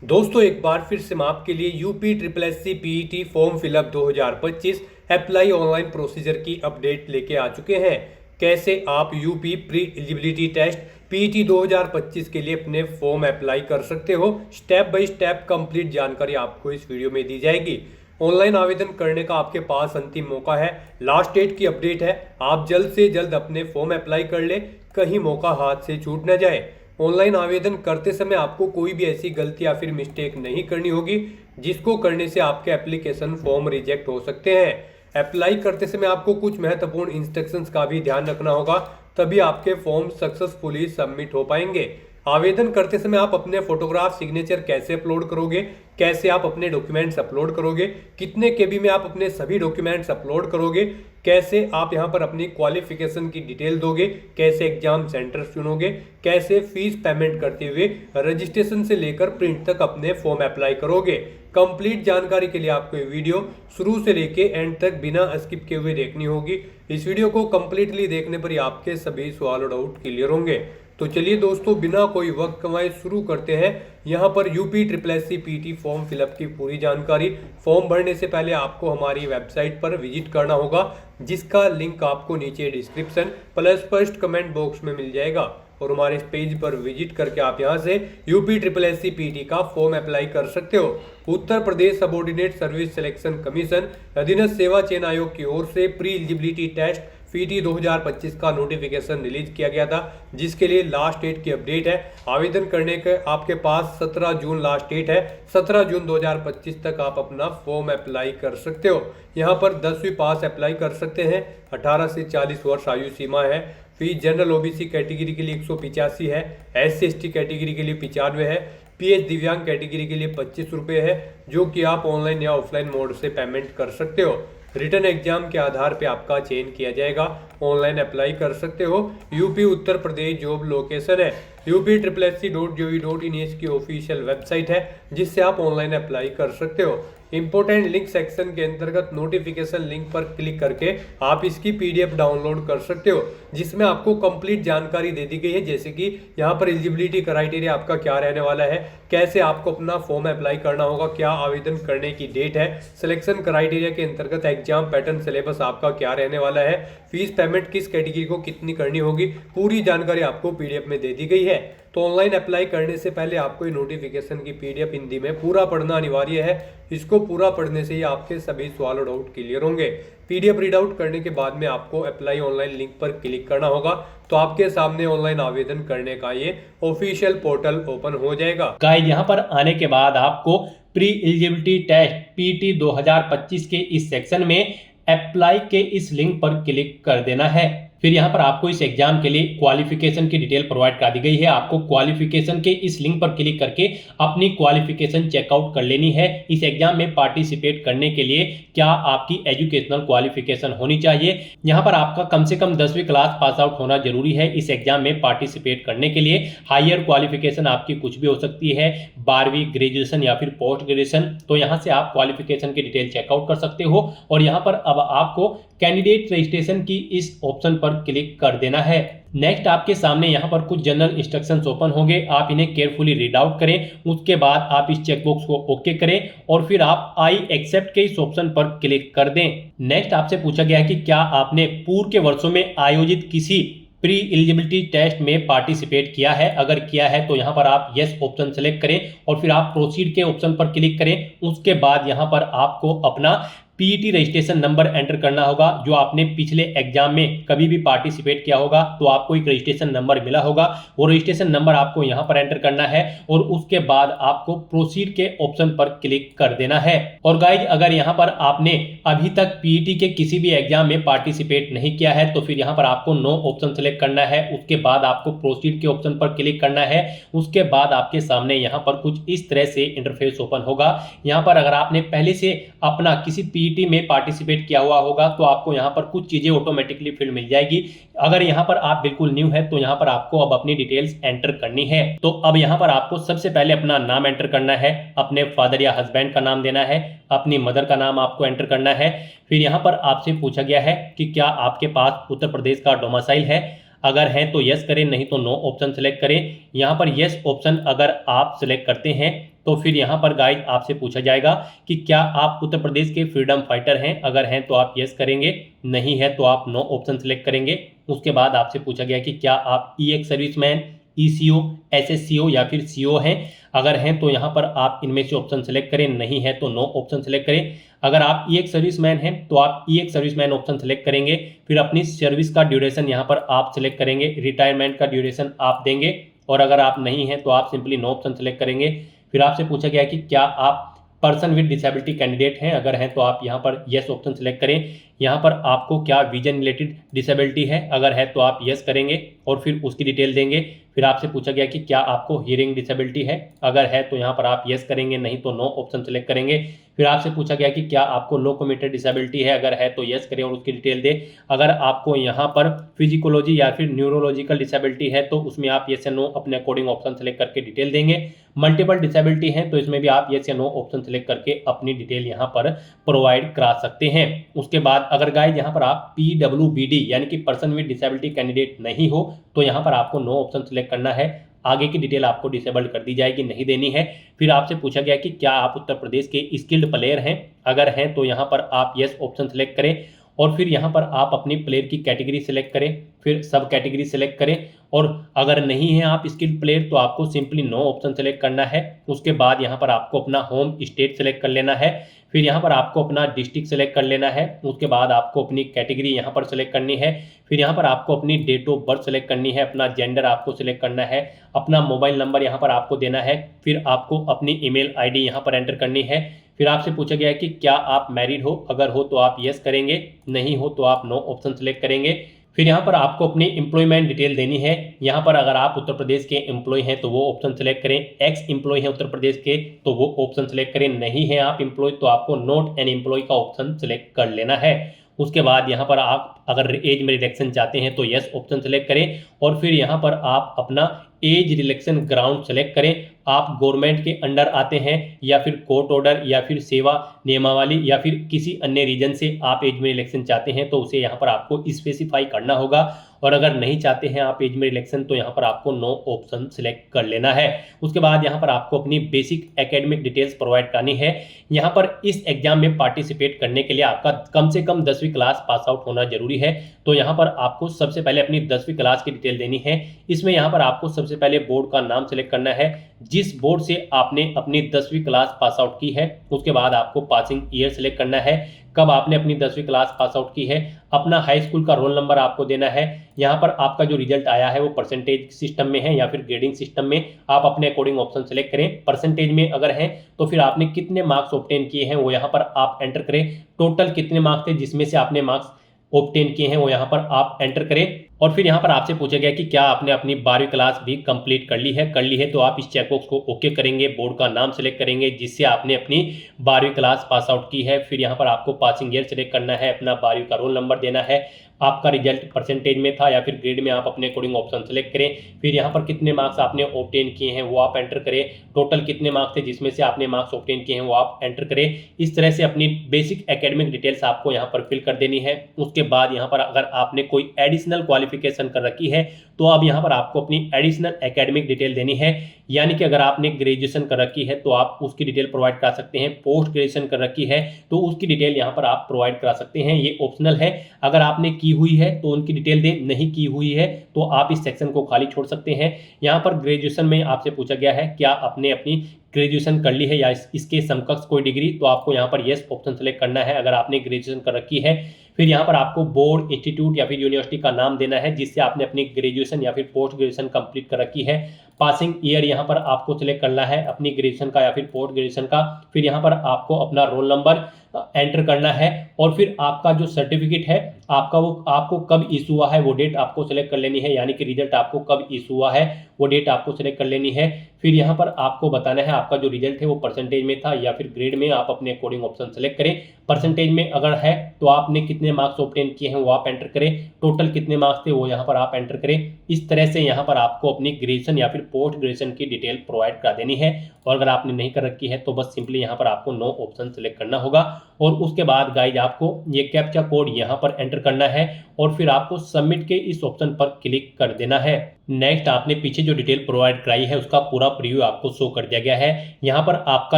दोस्तों एक बार फिर से मैं आपके लिए UP triple S C PET form fill up 2025 apply online procedure की अपडेट लेके आ चुके हैं। कैसे आप UP pre eligibility test PET 2025 के लिए अपने फॉर्म अप्लाई कर सकते हो, स्टेप बाय स्टेप कंप्लीट जानकारी आपको इस वीडियो में दी जाएगी। ऑनलाइन आवेदन करने का आपके पास अंतिम मौका है, लास्ट डेट की अपडेट है। आप जल्द से जल्द अपने फॉर्म अप्लाई कर ले, कहीं मौका हाथ से छूट न जाए। ऑनलाइन आवेदन करते समय आपको कोई भी ऐसी गलती या फिर मिस्टेक नहीं करनी होगी जिसको करने से आपके एप्लीकेशन फॉर्म रिजेक्ट हो सकते हैं। अप्लाई करते समय आपको कुछ महत्वपूर्ण इंस्ट्रक्शंस का भी ध्यान रखना होगा, तभी आपके फॉर्म सक्सेसफुली सबमिट हो पाएंगे। आवेदन करते समय आप अपने फोटोग्राफ सिग्नेचर कैसे अपलोड करोगे, कैसे आप अपने डॉक्यूमेंट्स अपलोड करोगे, कितने केबी में आप अपने सभी डॉक्यूमेंट्स अपलोड करोगे, कैसे आप यहां पर अपनी क्वालिफिकेशन की डिटेल दोगे, कैसे एग्जाम सेंटर चुनोगे, कैसे फीस पेमेंट करते हुए रजिस्ट्रेशन से लेकर प्रिंट तक अपने फॉर्म अप्लाई करोगे। कंप्लीट जानकारी के लिए आपको ये वीडियो शुरू से लेके एंड तक बिना स्किप किए हुए देखनी होगी। इस वीडियो को कंप्लीटली देखने पर ही आपके सभी सवाल और डाउट क्लियर होंगे। तो चलिए दोस्तों, बिना कोई वक्त कमाए शुरू करते हैं। यहाँ पर UP triple S C PET form fill up की पूरी जानकारी। फॉर्म भरने से पहले आपको हमारी वेबसाइट पर विजिट करना होगा, जिसका लिंक आपको नीचे description plus first comment box में मिल जाएगा। और हमारे इस पेज पर विजिट करके आप यहाँ से UP triple S C PET का फॉर्म अप्लाई कर सकते हो। Uttar Pradesh subordinate service selection commission अधीनस्थ सेवा चयन आयोग की ओर से प्री एलिजिबिलिटी टेस्ट पीटी 2025 का नोटिफिकेशन रिलीज किया गया था, जिसके लिए लास्ट डेट की अपडेट है। आवेदन करने के आपके पास 17 जून लास्ट डेट है। 17 जून 2025 तक आप अपना फॉर्म अप्लाई कर सकते हो। यहाँ पर 10वीं पास अप्लाई कर सकते हैं। 18 से 40 वर्ष आयु सीमा है। फीस जनरल ओबीसी कैटेगरी के लिए 185 है, SC/ST कैटेगरी के लिए 95 है, PH दिव्यांग कैटेगरी के लिए 25 रुपये है, जो कि आप ऑनलाइन या ऑफलाइन मोड से पेमेंट कर सकते हो। रिटर्न एग्जाम के आधार पे आपका चयन किया जाएगा। ऑनलाइन अप्लाई कर सकते हो। UP Uttar Pradesh job location है UP/SC.gov.in इसकी ऑफिशियल वेबसाइट है, जिससे आप ऑनलाइन अप्लाई कर सकते हो। इंपोर्टेंट लिंक सेक्शन के अंतर्गत नोटिफिकेशन लिंक पर क्लिक करके आप इसकी PDF डाउनलोड कर सकते हो, जिसमें आपको कंप्लीट जानकारी दे दी गई है, जैसे कि यहाँ पर एलिजिबिलिटी क्राइटेरिया आपका क्या रहने वाला है, कैसे आपको अपना फॉर्म अप्लाई करना होगा, क्या आवेदन करने की डेट है, सिलेक्शन क्राइटेरिया के अंतर्गत एग्जाम पैटर्न सिलेबस आपका क्या रहने वाला है, फीस पेमेंट किस कैटेगरी को कितनी करनी होगी, पूरी जानकारी आपको PDF में दे दी गई है। तो ऑनलाइन अप्लाई करने से पहले आपको ये नोटिफिकेशन की PDF हिंदी में पूरा पढ़ना अनिवार्य है। इसको पूरा पढ़ने से ही आपके सभी सवाल और डाउट क्लियर होंगे। PDF रीड आउट करने के बाद में आपको अप्लाई ऑनलाइन लिंक पर क्लिक करना होगा, तो आपके सामने ऑनलाइन आवेदन करने का ये ऑफिशियल पोर्टल ओपन हो जाएगा। गाइस, यहाँ पर आने के बाद आपको प्री एलिजिबिलिटी टेस्ट पीटी 2025 के इस सेक्शन में अप्लाई के इस लिंक पर क्लिक कर देना है। फिर यहाँ पर आपको इस एग्जाम के लिए क्वालिफिकेशन की डिटेल प्रोवाइड कर दी गई है। आपको क्वालिफिकेशन के इस लिंक पर क्लिक करके अपनी क्वालिफिकेशन चेकआउट कर लेनी है। इस एग्जाम में पार्टिसिपेट करने के लिए क्या आपकी एजुकेशनल क्वालिफिकेशन होनी चाहिए। यहाँ पर आपका कम से कम 10वीं क्लास पास आउट होना जरूरी है इस एग्जाम में पार्टिसिपेट करने के लिए। हायर क्वालिफिकेशन आपकी कुछ भी हो सकती है, 12वीं, ग्रेजुएशन या फिर पोस्ट ग्रेजुएशन। तो यहाँ से आप क्वालिफिकेशन की डिटेल चेकआउट कर सकते हो। और यहाँ पर अब आपको कैंडिडेट रजिस्ट्रेशन की इस ऑप्शन पर क्लिक कर देना है। नेक्स्ट आपके सामने यहाँ पर कुछ जनरल इंस्ट्रक्शंस ओपन होंगे, आप इन्हें केयरफुली रीड आउट करें। उसके बाद आप इस चेकबॉक्स को ओके करें और फिर आप आई एक्सेप्ट के इस ऑप्शन पर क्लिक कर दें। नेक्स्ट आपसे पूछा गया है कि क्या आपने पूर्व के वर्षों में आयोजित किसी प्री एलिजिबिलिटी टेस्ट में पार्टिसिपेट किया है। अगर किया है तो यहाँ पर आप यस ऑप्शन सेलेक्ट करें और फिर आप प्रोसीड के ऑप्शन पर क्लिक करें। उसके बाद यहाँ पर आपको अपना पीईटी रजिस्ट्रेशन नंबर एंटर करना होगा। जो आपने पिछले एग्जाम में कभी भी पार्टिसिपेट किया होगा तो आपको एक रजिस्ट्रेशन नंबर मिला होगा, वो रजिस्ट्रेशन नंबर आपको यहाँ पर एंटर करना है और उसके बाद आपको प्रोसीड के ऑप्शन पर क्लिक कर देना है। और गाइज, अगर यहाँ पर आपने अभी तक पीईटी के किसी भी एग्जाम में पार्टिसिपेट नहीं किया है तो फिर यहाँ पर आपको नो ऑप्शन सेलेक्ट करना है। उसके बाद आपको प्रोसीड के ऑप्शन पर क्लिक करना है। उसके बाद आपके सामने यहाँ पर कुछ इस तरह से इंटरफेस ओपन होगा। यहाँ पर अगर आपने पहले से अपना किसी पीईटी में पार्टिसिपेट किया हुआ होगा तो आपको यहाँ पर कुछ चीजें ऑटोमेटिकली फिल मिल जाएगी। अगर यहाँ पर आप बिल्कुल न्यू है तो यहाँ पर आपको अब अपनी डिटेल्स एंटर करनी है। तो अब यहाँ पर आपको सबसे पहले अपना नाम एंटर करना है, अपने फादर या हस्बैंड का नाम देना है, अपनी मदर का नाम आपको एंटर करना है। फिर यहाँ पर आपसे पूछा गया है कि क्या आपके पास उत्तर प्रदेश का डोमिसाइल है। अगर हैं तो यस करें, नहीं तो नो ऑप्शन सेलेक्ट करें। यहाँ पर यस ऑप्शन अगर आप सेलेक्ट करते हैं तो फिर यहाँ पर गाइज आपसे पूछा जाएगा कि क्या आप उत्तर प्रदेश के फ्रीडम फाइटर हैं। अगर हैं तो आप यस करेंगे, नहीं है तो आप नो ऑप्शन सेलेक्ट करेंगे। उसके बाद आपसे पूछा गया कि क्या आप ईएक्स सर्विसमैन, ईसीओ, एसएससीओ या फिर सीओ हैं। अगर हैं तो यहाँ पर आप इनमें से ऑप्शन सेलेक्ट करें, नहीं है तो नो ऑप्शन सेलेक्ट करें। अगर आप ईएक्स सर्विसमैन हैं तो आप ईएक्स सर्विसमैन ऑप्शन सेलेक्ट करेंगे। फिर अपनी सर्विस का ड्यूरेशन यहाँ पर आप सेलेक्ट करेंगे, रिटायरमेंट का ड्यूरेशन आप देंगे। और अगर आप नहीं हैं तो आप सिंपली नो ऑप्शन सेलेक्ट करेंगे। फिर आपसे पूछा गया कि क्या आप पर्सन विद डिसेबिलिटी कैंडिडेट हैं। अगर हैं तो आप यहाँ पर यस ऑप्शन सेलेक्ट करें। यहाँ पर आपको क्या विजन रिलेटेड डिसेबिलिटी है, अगर है तो आप यस करेंगे और फिर उसकी डिटेल देंगे। फिर आपसे पूछा गया कि क्या आपको हियरिंग डिसेबिलिटी है। अगर है तो यहाँ पर आप यस करेंगे, नहीं तो नो ऑप्शन सेलेक्ट करेंगे। फिर आपसे पूछा गया कि क्या आपको लोकोमोटर डिसेबिलिटी है। अगर है तो यस करें और उसकी डिटेल दें। अगर आपको यहाँ पर फिजिकोलॉजी या फिर न्यूरोलॉजिकल डिसेबिलिटी है तो उसमें आप यस या नो अपने अकॉर्डिंग ऑप्शन सेलेक्ट करके डिटेल देंगे। मल्टीपल डिसेबिलिटी है तो इसमें भी आप यस या नो ऑप्शन सेलेक्ट करके अपनी डिटेल यहाँ पर प्रोवाइड करा सकते हैं। उसके बाद अगर गाइज यहाँ पर आप पीडब्ल्यूबीडी यानी कि पर्सन विद डिसेबिलिटी कैंडिडेट नहीं हो तो यहाँ पर आपको नो ऑप्शन सेलेक्ट करना है। आगे की डिटेल आपको डिसेबल्ड कर दी जाएगी, नहीं देनी है। फिर आपसे पूछा गया कि क्या आप उत्तर प्रदेश के स्किल्ड प्लेयर हैं। अगर हैं तो यहाँ पर आप यस ऑप्शन सेलेक्ट करें और फिर यहाँ पर आप अपनी प्लेयर की कैटेगरी सेलेक्ट करें, फिर सब कैटेगरी सेलेक्ट करें। और अगर नहीं है आप स्किल्ड प्लेयर तो आपको सिंपली नो ऑप्शन सेलेक्ट करना है। उसके बाद यहाँ पर आपको अपना होम स्टेट सेलेक्ट कर लेना है। फिर यहाँ पर आपको अपना डिस्ट्रिक्ट सेलेक्ट कर लेना है। उसके बाद आपको अपनी कैटेगरी यहाँ पर सेलेक्ट करनी है। फिर यहाँ पर आपको अपनी डेट ऑफ बर्थ सेलेक्ट करनी है, अपना जेंडर आपको सेलेक्ट करना है, अपना मोबाइल नंबर यहाँ पर आपको देना है। फिर आपको अपनी ईमेल आईडी यहाँ पर एंटर करनी है। फिर आपसे पूछा गया है कि क्या आप मैरिड हो। अगर हो तो आप यस करेंगे, नहीं हो तो आप नो ऑप्शन सेलेक्ट करेंगे। फिर यहाँ पर आपको अपनी एम्प्लॉयमेंट डिटेल देनी है। यहाँ पर अगर आप उत्तर प्रदेश के एम्प्लॉय हैं तो वो ऑप्शन सेलेक्ट करें, एक्स एम्प्लॉय हैं उत्तर प्रदेश के तो वो ऑप्शन सेलेक्ट करें, नहीं है आप एम्प्लॉय तो आपको नॉट एन एम्प्लॉय का ऑप्शन सेलेक्ट कर लेना है। उसके बाद यहाँ पर आप अगर एज में रिलेक्शन चाहते हैं तो यस ऑप्शन सेलेक्ट करें और फिर यहाँ पर आप अपना एज रिलेक्शन ग्राउंड सेलेक्ट करें। आप गवर्नमेंट के अंडर आते हैं या फिर कोर्ट ऑर्डर या फिर सेवा नियमावली या फिर किसी अन्य रीजन से आप एज में रिलेक्शन चाहते हैं तो उसे यहाँ पर आपको स्पेसिफाई करना होगा। और अगर नहीं चाहते हैं आप एज में रिलेक्शन तो यहाँ पर आपको नो ऑप्शन सेलेक्ट कर लेना है। उसके बाद यहाँ पर आपको अपनी बेसिक एकेडमिक डिटेल्स प्रोवाइड करनी है। यहाँ पर इस एग्जाम में पार्टिसिपेट करने के लिए आपका कम से कम 10वीं क्लास पास आउट होना जरूरी है। तो यहाँ पर आपको सबसे पहले अपनी 10वीं क्लास की डिटेल देनी है। इसमें यहाँ पर आपको सबसे पहले बोर्ड का नाम सेलेक्ट करना है, जिस बोर्ड से आपने अपनी 10वीं क्लास पास आउट की है। उसके बाद आपको पासिंग ईयर सेलेक्ट करना है, कब आपने अपनी 10वीं क्लास पास आउट की है। अपना हाई स्कूल का रोल नंबर आपको देना है। यहाँ पर आपका जो रिजल्ट आया है वो परसेंटेज सिस्टम में है या फिर ग्रेडिंग सिस्टम में, आप अपने अकॉर्डिंग ऑप्शन सेलेक्ट करें। परसेंटेज में अगर है तो फिर आपने कितने मार्क्स ऑब्टेन किए हैं वो यहाँ पर आप एंटर करें। टोटल कितने मार्क्स थे जिसमें से आपने मार्क्स ऑब्टेन किए हैं वो यहाँ पर आप एंटर करें। और फिर यहाँ पर आपसे पूछा गया कि क्या आपने अपनी 12वीं क्लास भी कंप्लीट कर ली है तो आप इस चेकबॉक्स को ओके करेंगे, बोर्ड का नाम सेलेक्ट करेंगे जिससे आपने अपनी 12वीं क्लास पास आउट की है। फिर यहाँ पर आपको पासिंग ईयर सेलेक्ट करना है, अपना 12वीं का रोल नंबर देना है, आपका रिजल्ट परसेंटेज में था या फिर ग्रेड में, आप अपने अकॉर्डिंग ऑप्शन सेलेक्ट करें। फिर यहाँ पर कितने मार्क्स आपने ऑब्टेन किए हैं वो आप एंटर करें। टोटल कितने मार्क्स थे जिसमें से आपने मार्क्स ऑब्टेन किए हैं वो आप एंटर करें। इस तरह से अपनी बेसिक एकेडमिक डिटेल्स आपको यहाँ पर फिल कर देनी है। उसके बाद यहाँ पर अगर आपने कोई एडिशनल क्वालिफिकेशन कर रखी है तो अब यहाँ पर आपको अपनी एडिशनल एकेडमिक डिटेल देनी है। यानी कि अगर आपने ग्रेजुएशन कर रखी है तो आप उसकी डिटेल प्रोवाइड करा सकते हैं, पोस्ट ग्रेजुएशन कर रखी है तो उसकी डिटेल यहाँ पर आप प्रोवाइड करा सकते हैं, ये ऑप्शनल है। अगर आपने की हुई है तो उनकी डिटेल दें, नहीं की हुई है तो आप इस सेक्शन को खाली छोड़ सकते हैं। यहाँ पर ग्रेजुएशन में आपसे पूछा गया है क्या आपने अपनी ग्रेजुएशन कर ली है या इसके समकक्ष कोई डिग्री, तो आपको यहाँ पर यस ऑप्शन सेलेक्ट करना है अगर आपने ग्रेजुएशन कर रखी है। फिर यहाँ पर आपको बोर्ड, इंस्टीट्यूट या फिर यूनिवर्सिटी का नाम देना है जिससे आपने अपनी ग्रेजुएशन या फिर पोस्ट ग्रेजुएशन कंप्लीट कर रखी है। पासिंग ईयर यहाँ पर आपको सिलेक्ट करना है अपनी ग्रेजुएशन का या फिर पोस्ट ग्रेजुएशन का। फिर यहाँ पर आपको अपना रोल नंबर एंटर करना है और फिर आपका जो सर्टिफिकेट है आपका वो आपको कब इशू हुआ है वो डेट आपको सेलेक्ट कर लेनी है। यानी कि रिजल्ट आपको कब इशू हुआ है वो डेट आपको सेलेक्ट कर लेनी है। फिर यहाँ पर आपको बताना है आपका जो रिजल्ट है वो परसेंटेज में था या फिर ग्रेड में, आप अपने अकॉर्डिंग ऑप्शन सेलेक्ट करें। परसेंटेज में अगर है तो आपने कितने मार्क्स ऑब्टेन किए हैं वो आप एंटर करें, टोटल कितने मार्क्स थे वो यहाँ पर आप एंटर करें। इस तरह से यहाँ पर आपको अपनी ग्रेजुएशन या फिर पोस्ट ग्रेजुएशन की डिटेल प्रोवाइड करा देनी है। और अगर आपने नहीं कर रखी है तो बस सिंपली यहाँ पर आपको नो ऑप्शन सेलेक्ट करना होगा और उसके बाद गाइज आपको ये कैप्चा कोड यहाँ पर एंटर करना है और फिर आपको सबमिट के इस ऑप्शन पर क्लिक कर देना है। नेक्स्ट आपने पीछे जो डिटेल प्रोवाइड कराई है उसका पूरा प्रीव्यू आपको शो कर दिया गया है। यहाँ पर आपका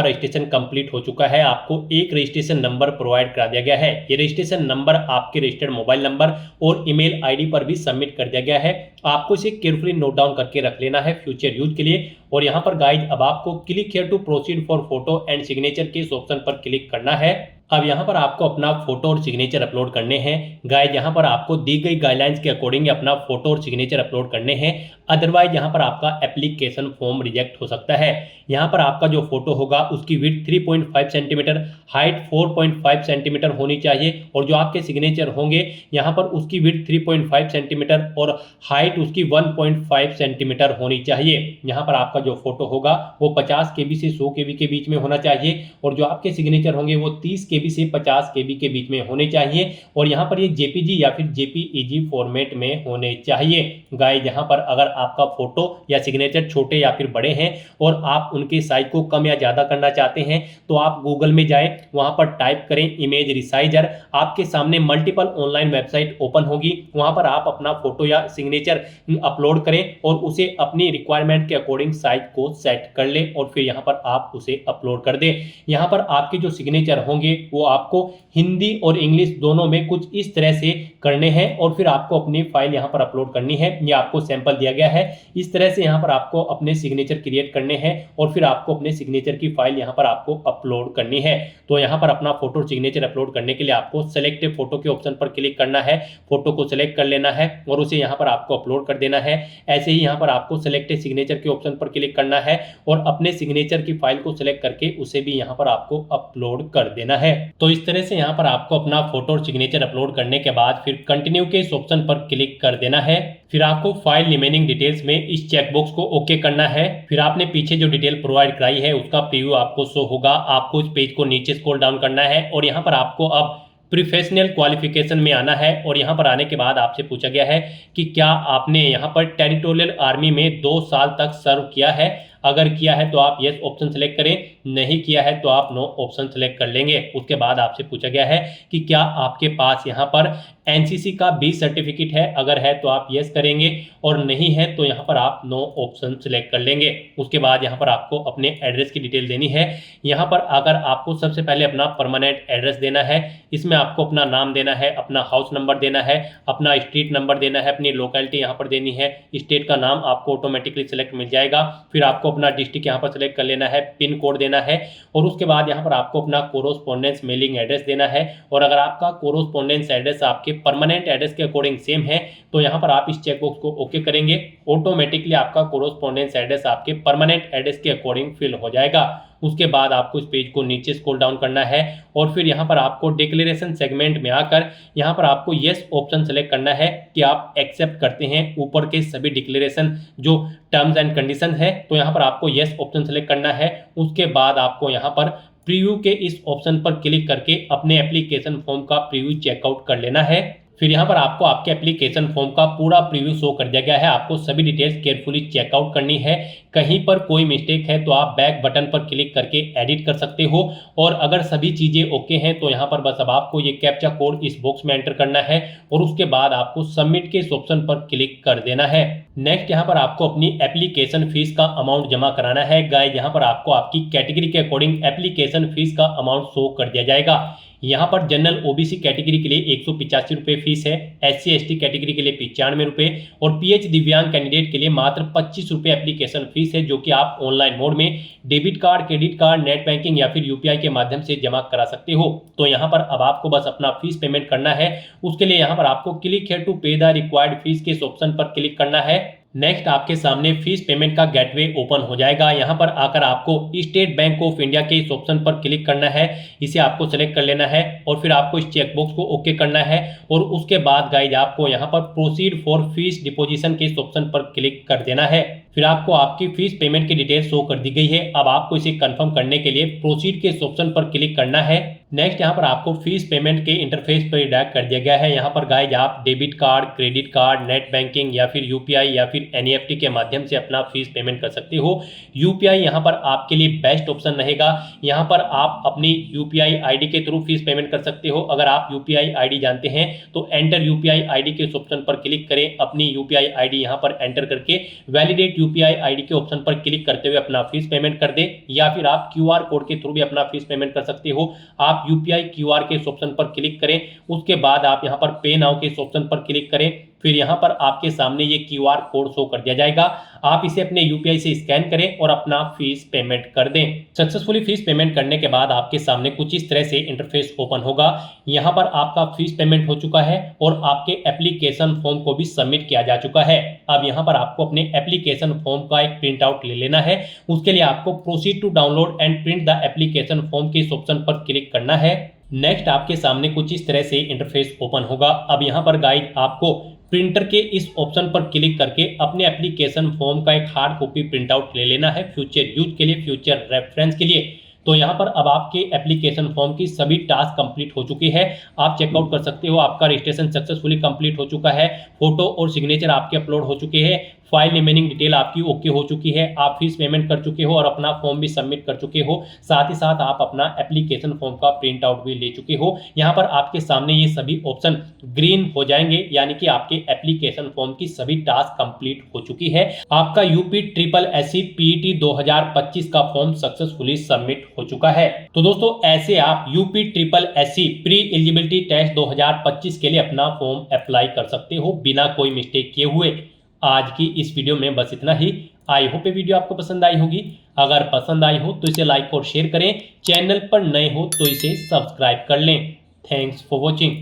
रजिस्ट्रेशन कंप्लीट हो चुका है, आपको एक रजिस्ट्रेशन नंबर प्रोवाइड करा दिया गया है। ये रजिस्ट्रेशन नंबर आपके रजिस्टर्ड मोबाइल नंबर और ईमेल आईडी पर भी सबमिट कर दिया गया है। आपको इसे केयरफुली नोट डाउन करके रख लेना है फ्यूचर यूज के लिए। और यहाँ पर गाइज अब आपको click here to proceed for photo and signature के इस ऑप्शन पर क्लिक करना है। अब यहाँ पर आपको अपना फोटो और सिग्नेचर अपलोड करने हैं। गाइज यहाँ पर आपको दी गई गाइडलाइंस के अकॉर्डिंग अपना फोटो और सिग्नेचर अपलोड करने हैं, अदरवाइज यहाँ पर आपका एप्लीकेशन फॉर्म रिजेक्ट हो सकता है। यहाँ पर आपका जो फोटो होगा उसकी विड्थ 3.5 सेंटीमीटर, हाइट 4.5 सेंटीमीटर होनी चाहिए और जो आपके सिग्नेचर होंगे यहाँ पर उसकी विड्थ 3.5 सेंटीमीटर और हाइट उसकी 1.5 सेंटीमीटर होनी चाहिए। यहाँ पर आपका जो फोटो होगा वो 50 KB से 100 KB के बीच में होना चाहिए और जो आपके सिग्नेचर होंगे वो 30 KB से 50 KB के बीच में होने चाहिए और यहाँ पर ये JPG या फिर JPEG फॉर्मेट में होने चाहिए। गाइस यहाँ पर अगर आपका फोटो या सिग्नेचर छोटे या फिर बड़े हैं और आप उनके साइज को कम या ज़्यादा करना चाहते हैं तो आप गूगल में जाएं, वहाँ पर टाइप करें इमेज रिसाइजर, आपके सामने मल्टीपल ऑनलाइन वेबसाइट ओपन होगी, वहाँ पर आप अपना फोटो या सिग्नेचर अपलोड करें और उसे अपनी रिक्वायरमेंट के अकॉर्डिंग साइज को सेट कर लें और फिर यहाँ पर आप उसे अपलोड कर दें। यहाँ पर आपके जो सिग्नेचर होंगे वो आपको हिंदी और इंग्लिश दोनों में कुछ इस तरह से करने हैं और फिर आपको अपनी फाइल यहाँ पर अपलोड करनी है। ये आपको सैंपल दिया गया है, इस तरह से यहाँ पर आपको अपने सिग्नेचर क्रिएट करने हैं और फिर आपको अपने सिग्नेचर की फाइल यहाँ पर आपको अपलोड करनी है। तो यहाँ पर अपना फोटो सिग्नेचर अपलोड करने के लिए आपको सेलेक्ट फोटो के ऑप्शन पर क्लिक करना है, फोटो को सिलेक्ट कर लेना है और उसे यहाँ पर आपको अपलोड कर देना है। ऐसे ही यहाँ पर आपको सेलेक्ट सिग्नेचर के ऑप्शन पर क्लिक करना है और अपने सिग्नेचर की फाइल को सिलेक्ट करके उसे भी यहाँ पर आपको अपलोड कर देना है। तो इस तरह से यहाँ पर आपको अपना फोटो और सिग्नेचर अपलोड करने के बाद फिर कंटिन्यू के इस ऑप्शन पर क्लिक कर देना है। फिर आपको फाइल रिमेनिंग डिटेल्स में इस चेकबॉक्स को ओके करना है। फिर आपने पीछे जो डिटेल प्रोवाइड कराई है उसका प्रीव्यू आपको शो होगा। आपको इस पेज को नीचे स्क्रॉल डाउन करना है और यहाँ पर आपको अब प्रोफेशनल क्वालिफिकेशन में आना है और यहाँ पर आने के बाद आपसे पूछा गया है कि क्या आपने यहाँ पर टेरिटोरियल आर्मी में 2 साल तक सर्व किया है। अगर किया है तो आप यस ऑप्शन सेलेक्ट करें, नहीं किया है तो आप नो ऑप्शन सेलेक्ट कर लेंगे। उसके बाद आपसे पूछा गया है कि क्या आपके पास यहाँ पर एनसीसी का 20 सर्टिफिकेट है, अगर है तो आप यस करेंगे और नहीं है तो यहाँ पर आप नो ऑप्शन सेलेक्ट कर लेंगे। उसके बाद यहाँ पर आपको अपने एड्रेस की डिटेल देनी है। यहाँ पर अगर आपको सबसे पहले अपना परमानेंट एड्रेस देना है, इसमें आपको अपना नाम देना है, अपना हाउस नंबर देना है, अपना स्ट्रीट नंबर देना है, अपनी लोकेलिटी यहाँ पर देनी है, स्टेट का नाम आपको ऑटोमेटिकली सिलेक्ट मिल जाएगा। फिर आपको अपना डिस्ट्रिक्ट यहाँ पर सिलेक्ट कर लेना है, पिन कोड देना है और उसके बाद यहाँ पर आपको अपना कोरोस्पोंडेंस मेलिंग एड्रेस देना है। और अगर आपका कोरोस्पोंडेंस एड्रेस आपके परमानेंट एड्रेस के अकॉर्डिंग सेम है तो यहाँ पर आप इस चेकबॉक्स को ओके करेंगे, ऑटोमेटिकली आपका कोरोस्पोंडेंस एड्रेस आपके परमानेंट एड्रेस के अकॉर्डिंग फिल हो जाएगा। उसके बाद आपको इस पेज को नीचे स्क्रॉल डाउन करना है और फिर यहाँ पर आपको डिक्लेरेशन सेगमेंट में आकर यहाँ पर आपको यस ऑप्शन सेलेक्ट करना है कि आप एक्सेप्ट करते हैं ऊपर के सभी डिक्लेरेशन जो टर्म्स एंड कंडीशन है। तो यहाँ पर आपको यस ऑप्शन सेलेक्ट करना है। उसके बाद आपको यहाँ पर प्रीव्यू के इस ऑप्शन पर क्लिक करके अपने एप्लीकेशन फॉर्म का प्रीव्यू चेकआउट कर लेना है। फिर यहाँ पर आपको आपके एप्लीकेशन फॉर्म का पूरा प्रीव्यू शो कर दिया गया है। आपको सभी डिटेल्स केयरफुली चेकआउट करनी है। कहीं पर कोई मिस्टेक है तो आप बैक बटन पर क्लिक करके एडिट कर सकते हो और अगर सभी चीज़ें ओके हैं तो यहाँ पर बस अब आपको ये कैप्चा कोड इस बॉक्स में एंटर करना है और उसके बाद आपको सबमिट के इस ऑप्शन पर क्लिक कर देना है। नेक्स्ट यहाँ पर आपको अपनी एप्लीकेशन फीस का अमाउंट जमा कराना है। गाइस यहाँ पर आपको आपकी कैटेगरी के अकॉर्डिंग एप्लीकेशन फीस का अमाउंट शो कर दिया जाएगा। यहाँ पर जनरल ओबीसी कैटेगरी के लिए 185 रुपये फीस है, SC ST कैटेगरी के लिए 95 रुपये और PH दिव्यांग कैंडिडेट के लिए मात्र 25 रुपये एप्लीकेशन फीस है, जो कि आप ऑनलाइन मोड में debit card, credit card, net banking या फिर UPI के माध्यम से जमा करा सकते हो। तो यहाँ पर अब आपको बस अपना फीस पेमेंट करना है। उसके लिए यहाँ पर आपको क्लिक हियर टू पे द रिक्वायर्ड फीस के इस ऑप्शन पर क्लिक करना है। नेक्स्ट आपके सामने फीस पेमेंट का गेटवे ओपन हो जाएगा। यहाँ पर आकर आपको स्टेट बैंक ऑफ इंडिया के इस ऑप्शन पर क्लिक करना है, इसे आपको सेलेक्ट कर लेना है और फिर आपको इस चेकबॉक्स को ओके करना है और उसके बाद गाइज आपको यहाँ पर प्रोसीड फॉर फीस डिपोजिशन के इस ऑप्शन पर क्लिक कर देना है। फिर आपको आपकी फीस पेमेंट की डिटेल शो कर दी गई है। अब आपको इसे कंफर्म करने के लिए प्रोसीड के इस ऑप्शन पर क्लिक करना है। नेक्स्ट यहाँ पर आपको फीस पेमेंट के इंटरफेस पर रिडायरेक्ट कर दिया गया है। यहाँ पर गाइज आप debit card, credit card, net banking या फिर यूपीआई या फिर एनईएफटी के माध्यम से अपना फीस पेमेंट कर सकते हो। यूपीआई यहाँ पर आपके लिए बेस्ट ऑप्शन रहेगा। यहाँ पर आप अपनी यूपीआई आईडी के थ्रू फीस पेमेंट कर सकते हो। अगर आप यूपीआई आईडी जानते हैं तो एंटर यूपीआई आईडी के इस ऑप्शन पर क्लिक करें। अपनी यूपीआई आईडी यहाँ पर एंटर करके वैलिडेट यूपीआई आईडी के ऑप्शन पर क्लिक करते हुए अपना फीस पेमेंट कर दें, या फिर आप क्यूआर कोड के थ्रू भी अपना फीस पेमेंट कर सकते हो। आप यूपीआई क्यूआर के इस ऑप्शन पर क्लिक करें, उसके बाद आप यहां पर पे नाउ के इस ऑप्शन पर क्लिक करें। फिर यहां पर आपके सामने ये क्यूआर कोड शो कर दिया जाएगा। आप इसे अपने यूपीआई से स्कैन करें और अपना फीस पेमेंट कर दें। सक्सेसफुली फीस पेमेंट करने के बाद आपके सामने कुछ इस तरह से इंटरफेस ओपन होगा। यहां पर आपका फीस पेमेंट हो चुका है और आपके एप्लीकेशन फॉर्म को भी सबमिट किया जा चुका है। अब यहां पर आपको अपने एप्लीकेशन फॉर्म का एक प्रिंट आउट ले लेना है। उसके लिए आपको proceed to download and print the application form के इस ऑप्शन पर क्लिक करना है। नेक्स्ट आपके सामने कुछ इस तरह से इंटरफेस ओपन होगा। अब यहां पर गाइड आपको प्रिंटर के इस ऑप्शन पर क्लिक करके अपने एप्लीकेशन फॉर्म का एक हार्ड कॉपी प्रिंट आउट ले लेना है, फ्यूचर यूज के लिए, फ्यूचर रेफरेंस के लिए। तो यहाँ पर अब आपके एप्लीकेशन फॉर्म की सभी टास्क कंप्लीट हो चुकी है। आप चेकआउट कर सकते हो, आपका रजिस्ट्रेशन सक्सेसफुली कंप्लीट हो चुका है, फोटो और सिग्नेचर आपके अपलोड हो चुके हैं, फाइल रिमेनिंग डिटेल आपकी ओके हो चुकी है, आप फीस पेमेंट कर चुके हो और अपना फॉर्म भी सबमिट कर चुके हो। साथ ही साथ आप अपना एप्लीकेशन फॉर्म का प्रिंट आउट भी ले चुके हो। यहाँ पर आपके सामने ये सभी ऑप्शन ग्रीन हो जाएंगे, यानी कि आपके एप्लीकेशन फॉर्म की सभी टास्क कंप्लीट हो चुकी है। आपका यूपी ट्रिपल एससी पीईटी 2025 का फॉर्म सक्सेसफुली सबमिट हो चुका है। तो दोस्तों ऐसे आप UP triple SC pre eligibility test 2025 के लिए अपना फॉर्म अप्लाई कर सकते हो बिना कोई मिस्टेक किए हुए। आज की इस वीडियो में बस इतना ही। आई होप ये वीडियो आपको पसंद आई होगी। अगर पसंद आई हो तो इसे लाइक और शेयर करें। चैनल पर नए हो तो इसे सब्सक्राइब कर लें। Thanks for watching.